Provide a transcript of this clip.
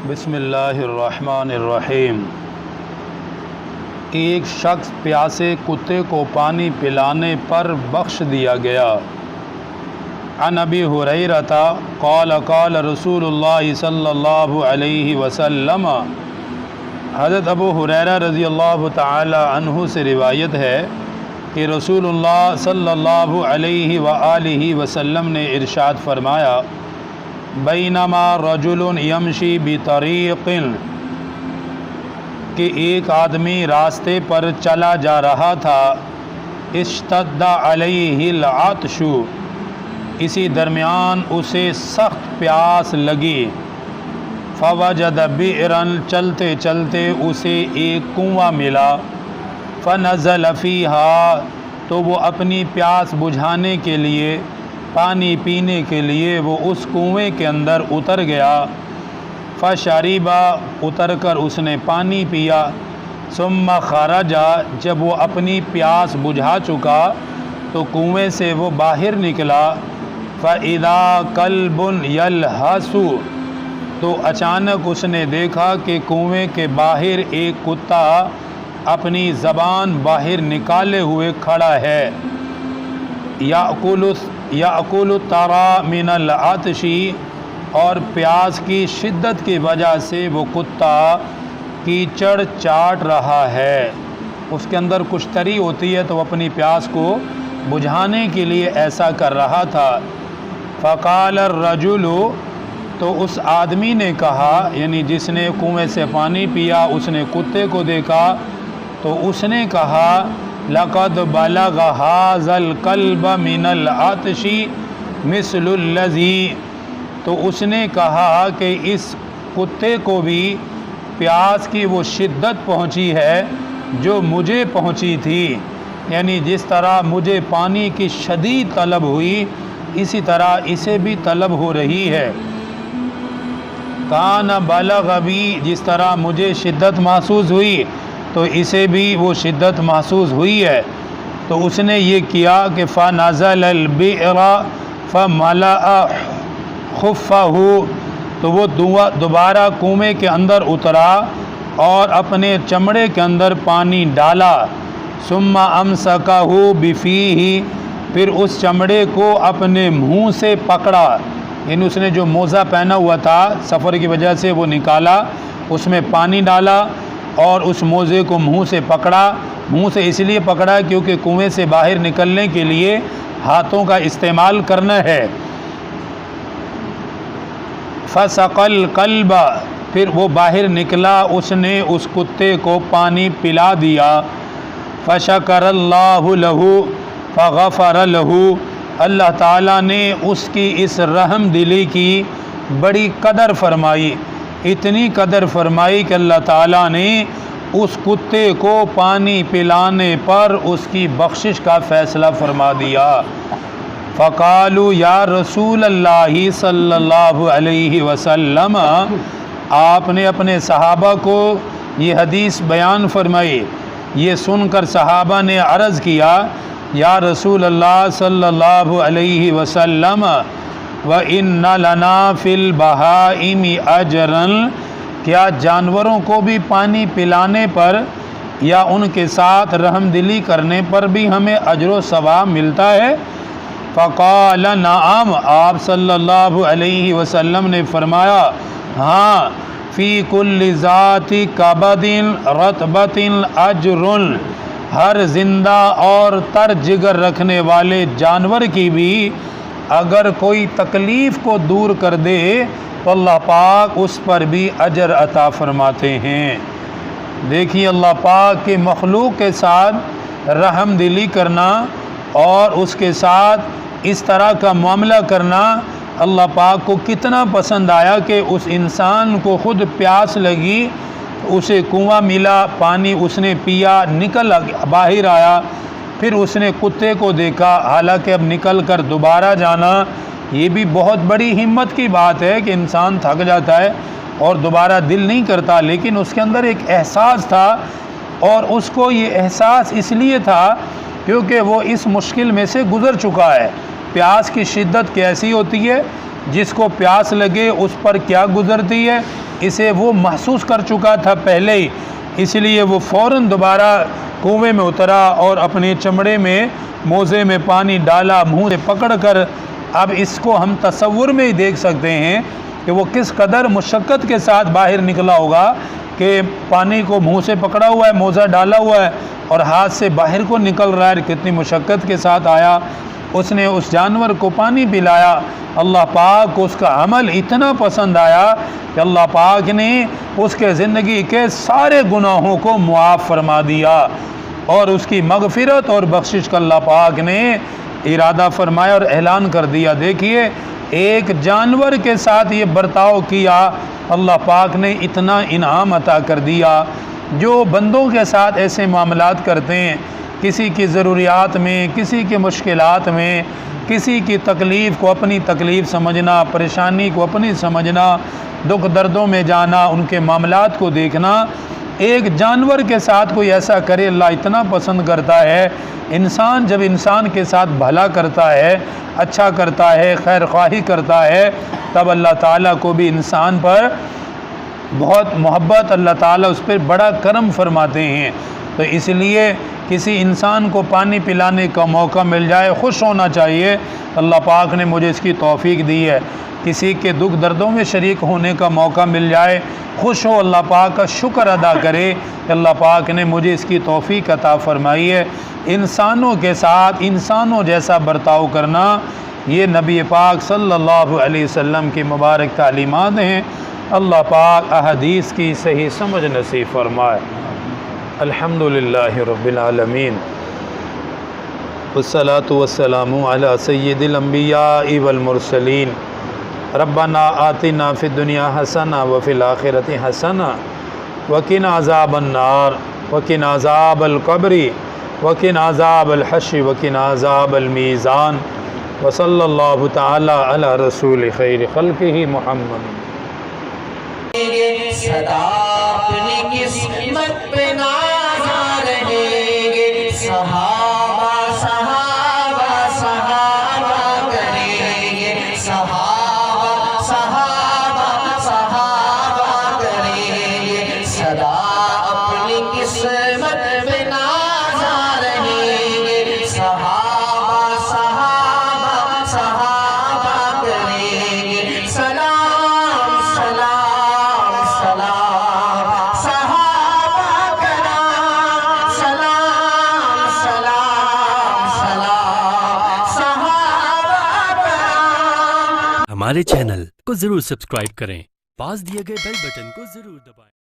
بسم اللہ الرحمن الرحیم۔ ایک شخص پیاسے کتے کو پانی پلانے پر بخش دیا گیا۔ عن ابی ہریرہ قال قال رسول اللہ صلی اللہ علیہ وسلم، حضرت ابو ہریرہ رضی اللہ تعالی عنہ سے روایت ہے کہ رسول اللہ صلی اللہ علیہ وآلہ وسلم نے ارشاد فرمایا، بینما رجل یمشی بطریق، کہ ایک آدمی راستے پر چلا جا رہا تھا، اشتد علیہ العطش، اسی درمیان اسے سخت پیاس لگی، فوجد بئرا، چلتے چلتے اسے ایک کنواں ملا، فنزل فیہا، تو وہ اپنی پیاس بجھانے کے لیے، پانی پینے کے لیے وہ اس کنویں کے اندر اتر گیا، فشرب، اتر کر اس نے پانی پیا، ثم خرج، جب وہ اپنی پیاس بجھا چکا تو کنویں سے وہ باہر نکلا، فَإِذَا كَلْبٌ يَلْهَثُ، تو اچانک اس نے دیکھا کہ کنویں کے باہر ایک کتا اپنی زبان باہر نکالے ہوئے کھڑا ہے، یأکل الترى من العطش، اور پیاس کی شدت کی وجہ سے وہ کتا کیچڑ چاٹ رہا ہے، اس کے اندر کچھ تری ہوتی ہے تو وہ اپنی پیاس کو بجھانے کے لیے ایسا کر رہا تھا۔ فقال الرجل، تو اس آدمی نے کہا، یعنی جس نے کنویں سے پانی پیا اس نے کتے کو دیکھا تو اس نے کہا، لقد بلغ هذا الكلب من العطش مثل الذی، تو اس نے کہا کہ اس کتے کو بھی پیاس کی وہ شدت پہنچی ہے جو مجھے پہنچی تھی، یعنی جس طرح مجھے پانی کی شدید طلب ہوئی اسی طرح اسے بھی طلب ہو رہی ہے، کان بلغ بھی، جس طرح مجھے شدت محسوس ہوئی تو اسے بھی وہ شدت محسوس ہوئی ہے، تو اس نے یہ کیا کہ فنزل البئر فملأ خفہ، تو وہ دوبارہ کنویں کے اندر اترا اور اپنے چمڑے کے اندر پانی ڈالا، ثم امسکہ بفیہ، پھر اس چمڑے کو اپنے منہ سے پکڑا، یعنی اس نے جو موزہ پہنا ہوا تھا سفر کی وجہ سے وہ نکالا، اس میں پانی ڈالا اور اس موزے کو منہ سے پکڑا، منہ سے اس لیے پکڑا کیونکہ کنویں سے باہر نکلنے کے لیے ہاتھوں کا استعمال کرنا ہے، فسق الکلب، پھر وہ باہر نکلا، اس نے اس کتے کو پانی پلا دیا، فشکر اللہ لہ فغفر لہ، اللہ تعالیٰ نے اس کی اس رحم دلی کی بڑی قدر فرمائی، اتنی قدر فرمائی کہ اللہ تعالیٰ نے اس کتے کو پانی پلانے پر اس کی بخشش کا فیصلہ فرما دیا۔ فقالوا یا رسول اللہ صلی اللہ علیہ وسلم، آپ نے اپنے صحابہ کو یہ حدیث بیان فرمائی، یہ سن کر صحابہ نے عرض کیا، یا رسول اللہ صلی اللہ علیہ وسلم، وَإِنَّ لَنَا فِي الْبَهَائِمِ أَجْرًا، کیا جانوروں کو بھی پانی پلانے پر یا ان کے ساتھ رحم دلی کرنے پر بھی ہمیں اجر و ثواب ملتا ہے؟ فقال نعم، آپ صلی اللہ علیہ وسلم نے فرمایا، ہاں، فی کل ذات کبد رطبۃ اجر، ہر زندہ اور تر جگر رکھنے والے جانور کی بھی اگر کوئی تکلیف کو دور کر دے تو اللہ پاک اس پر بھی اجر عطا فرماتے ہیں۔ دیکھیے اللہ پاک کے مخلوق کے ساتھ رحم دلی کرنا اور اس کے ساتھ اس طرح کا معاملہ کرنا اللہ پاک کو کتنا پسند آیا کہ اس انسان کو خود پیاس لگی، اسے کنواں ملا، پانی اس نے پیا، نکل باہر آیا، پھر اس نے کتے کو دیکھا، حالانکہ اب نکل کر دوبارہ جانا یہ بھی بہت بڑی ہمت کی بات ہے کہ انسان تھک جاتا ہے اور دوبارہ دل نہیں کرتا، لیکن اس کے اندر ایک احساس تھا، اور اس کو یہ احساس اس لیے تھا کیونکہ وہ اس مشکل میں سے گزر چکا ہے۔ پیاس کی شدت کیسی ہوتی ہے، جس کو پیاس لگے اس پر کیا گزرتی ہے، اسے وہ محسوس کر چکا تھا پہلے ہی، اس لیے وہ فوراً دوبارہ کنویں میں اترا اور اپنے چمڑے میں موزے میں پانی ڈالا، منہ سے پکڑ کر۔ اب اس کو ہم تصور میں ہی دیکھ سکتے ہیں کہ وہ کس قدر مشقت کے ساتھ باہر نکلا ہوگا کہ پانی کو منہ سے پکڑا ہوا ہے، موزہ ڈالا ہوا ہے اور ہاتھ سے باہر کو نکل رہا ہے، کتنی مشقت کے ساتھ آیا۔ اس نے اس جانور کو پانی پلایا، اللہ پاک کو اس کا عمل اتنا پسند آیا کہ اللہ پاک نے اس کے زندگی کے سارے گناہوں کو معاف فرما دیا اور اس کی مغفرت اور بخشش کا اللہ پاک نے ارادہ فرمایا اور اعلان کر دیا۔ دیکھیے ایک جانور کے ساتھ یہ برتاؤ کیا، اللہ پاک نے اتنا انعام عطا کر دیا۔ جو بندوں کے ساتھ ایسے معاملات کرتے ہیں، کسی کی ضروریات میں، کسی کی مشکلات میں، کسی کی تکلیف کو اپنی تکلیف سمجھنا، پریشانی کو اپنی سمجھنا، دکھ دردوں میں جانا، ان کے معاملات کو دیکھنا، ایک جانور کے ساتھ کوئی ایسا کرے اللہ اتنا پسند کرتا ہے۔ انسان جب انسان کے ساتھ بھلا کرتا ہے، اچھا کرتا ہے، خیر خواہی کرتا ہے، تب اللہ تعالیٰ کو بھی انسان پر بہت محبت، اللہ تعالیٰ اس پر بڑا کرم فرماتے ہیں۔ تو اس لیے کسی انسان کو پانی پلانے کا موقع مل جائے خوش ہونا چاہیے، اللہ پاک نے مجھے اس کی توفیق دی ہے۔ کسی کے دکھ دردوں میں شریک ہونے کا موقع مل جائے خوش ہو، اللہ پاک کا شکر ادا کرے کہ اللہ پاک نے مجھے اس کی توفیق عطا فرمائی ہے۔ انسانوں کے ساتھ انسانوں جیسا برتاؤ کرنا، یہ نبی پاک صلی اللہ علیہ وسلم کی مبارک تعلیمات ہیں۔ اللہ پاک احادیث کی صحیح سمجھ نصیب فرمائے۔ الحمدللہ رب العالمین، والصلاة والسلام علی سید الانبیاء والمرسلین۔ ربنا آتنا فی الدنیا حسنہ وفی الآخرۃ حسنہ وقنا عذاب النار وقنا عذاب القبر وقنا عذاب الحشر وقنا عذاب المیزان، وصلی اللہ تعالی علی رسول خیر خلقہ محمد۔ صدا اپنی قسمت پہ نازا رہیں گے، صحابہ صحابہ صحابہ کریں گے، صحابہ صحابہ صحابہ کریں گے، صدا اپنی قسمت پہ نازا رہیں گے، صحابہ صحابہ صحابہ کریں گے، سلام سلام سلام صحابہ کرام، سلام سلام سلام صحابہ کرام۔ ہمارے چینل کو ضرور سبسکرائب کریں، پاس دیے گئے بیل بٹن کو ضرور دبائیں۔